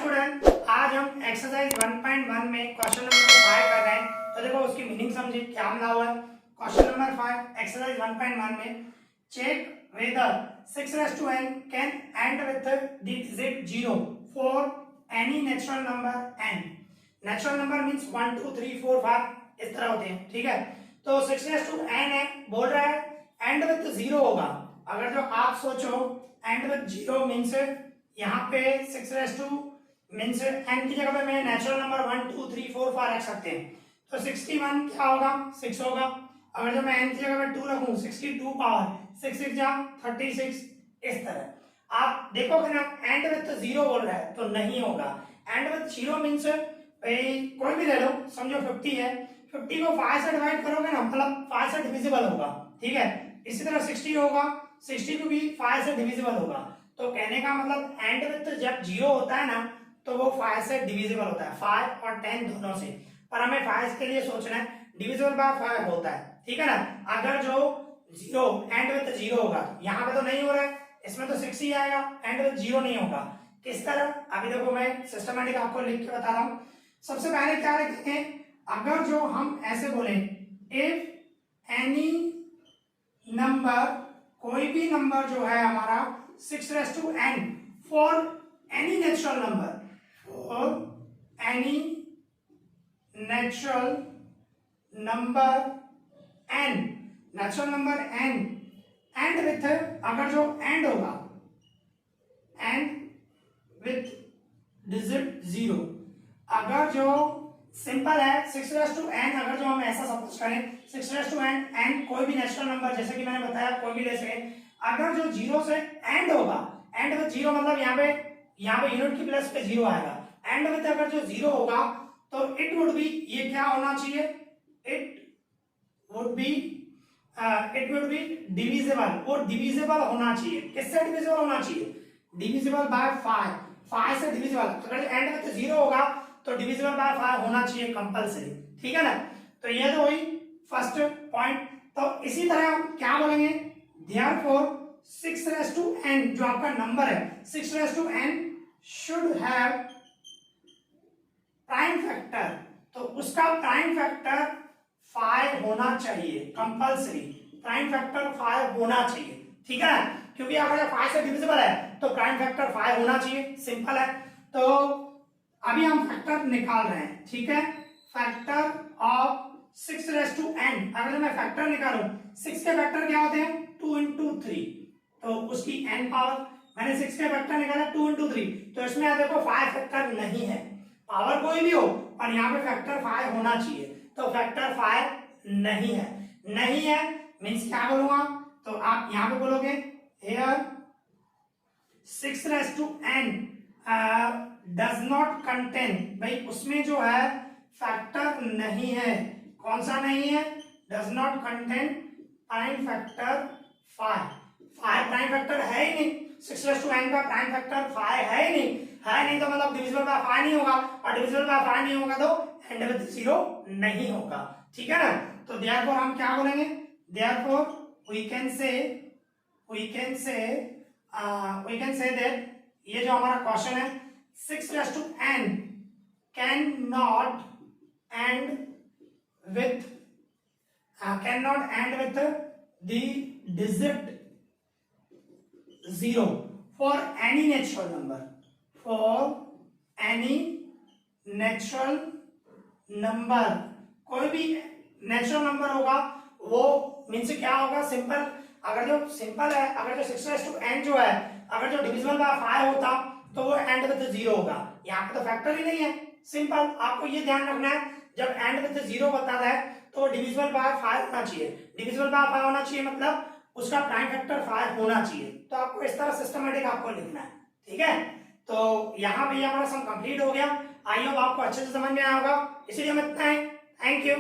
Student, आज हम exercise 1.1 में क्वेश्चन नंबर 5 कर रहे हैं। तो देखो उसकी मीनिंग समझे क्या मिला हुआ है। क्वेश्चन नंबर 5 एक्सरसाइज 1.1 में check whether 6n can end with the digit 0 for any natural number n। Natural number means 1 2 3 4 5 इस तरह होते हैं, ठीक है। तो 6n है, बोल रहा है एंड विद 0 होगा। अगर जो आप सोचो एंड विद 0 मींस यहाँ पे 6 मीन्स n की जगह पे मैं नेचुरल नंबर 1 2 3 4 5 रख सकते हैं। तो 61 क्या होगा, 6 होगा। अगर जो मैं n की जगह पे 2 रखूं 62 पावर 6 6 जा 36 इस तरह। आप देखोगे ना एंड विद 0 बोल रहा है तो नहीं होगा। एंड विद 0 मीन्स भाई कोई भी ले लो, समझो 50 है, 50 को 5 से डिवाइड करोगे ना मतलब 5 से डिविजिबल होगा, ठीक है। इसी तरह 60 होगा, 60 को भी 5 से डिविजिबल होगा। तो कहने का मतलब एंड विद जब 0 होता है ना तो वो 5 से डिविजिबल होता है, 5 और 10 दोनों से। पर हमें 5 के लिए सोचना है, डिविजिबल बाय 5 होता है, ठीक है ना। अगर जो 0 एंड विद 0 होगा, यहाँ पे तो नहीं हो रहा है, इसमें तो 6 ही आएगा, एंड विद 0 नहीं होगा। किस तरह, अभी देखो मैं सिस्टमैटिक आपको लिख के बता रहा हूँ। सबसे पहले क्या लिखते हैं, अगर जो हम ऐसे बोले इफ एनी नंबर, कोई भी नंबर जो है हमारा 6n for any natural number, for any natural number n, natural number n and with, अगर जो एंड होगा एंड विथ डिजिट 0, अगर जो सिंपल है 6n, अगर जो हम ऐसा सपोज करें 6n एंड कोई भी नेचुरल नंबर, जैसे कि मैंने बताया कोई भी ले सके, अगर जो 0 से एंड होगा, एंड विद 0 मतलब यहाँ पे यूनिट की प्लेस पे 0 आएगा। एंड विद अगर जो 0 होगा तो इट वुड बी, ये क्या होना चाहिए, इट वुड बी डिविजिबल, वो डिविजिबल होना चाहिए। किससे डिविजिबल होना चाहिए, डिविजिबल बाय 5 से डिविजिबल। अगर एंड विद 0 होगा तो डिविजिबल बाय 5 होना चाहिए कंपलसरी, ठीक है ना। तो ये तो हुई फर्स्ट पॉइंट। तो इसी तरह हम क्या बोलेंगे, therefore 6n जो आपका नंबर है 6n should have prime factor, तो उसका प्राइम फैक्टर 5 होना चाहिए कंपलसरी, प्राइम फैक्टर 5 होना चाहिए, ठीक है। क्योंकि अगर 5 से डिविजिबल है तो प्राइम फैक्टर 5 होना चाहिए, सिंपल है। तो अभी हम फैक्टर निकाल रहे हैं, ठीक है। फैक्टर ऑफ 6n, अगर मैं फैक्टर निकालूं 6 के फैक्टर क्या होते हैं 2 into 3, तो उसकी n पावर, मैंने 6 के फैक्टर निकाला 2 into 3, तो इसमें आप देखो 5 फैक्टर नहीं है, पावर कोई भी हो पर यहाँ पे फैक्टर 5 होना चाहिए, तो फैक्टर 5 नहीं है। नहीं है मीन्स क्या बोलूंगा, तो आप यहाँ पे बोलोगे here 6n does not contain, भाई उसमें जो है फैक्टर नहीं है। कौन सा नहीं है, does not contain prime factor 5 prime factor है ही नहीं, 6n का प्राइम फैक्टर 5 है ही नहीं, तो मतलब डिविजिबल बाय 5 नहीं होगा, और डिविजिबल बाय 5 नहीं होगा तो एंड विद 0 नहीं होगा, ठीक है ना। तो देयरफॉर हम क्या बोलेंगे, therefore we can say that ये जो हमारा क्वेश्चन है 6n can not end with the digit 0 for any natural number, कोई भी नेचुरल नंबर होगा वो मीन्स क्या होगा, सिंपल। अगर जो सिंपल है, अगर जो 6n जो है अगर जो डिविजिबल बाय 5 होता तो वो एंड विद 0 होगा, यहाँ पे तो फैक्टर ही नहीं है, सिंपल। आपको ये ध्यान रखना है जब एंड विद 0 बताता है तो डिविजिबल बाय 5 होना चाहिए, डिविजिबल बाय 5 होना चाहिए मतलब उसका प्राइम फैक्टर 5 होना चाहिए। तो आपको इस तरह सिस्टमैटिक आपको लिखना है, ठीक है। तो यहाँ पे हमारा सम कंप्लीट हो गया। आई होप आपको अच्छे से समझ में आया होगा, इसीलिए हम इतना है। Thank you.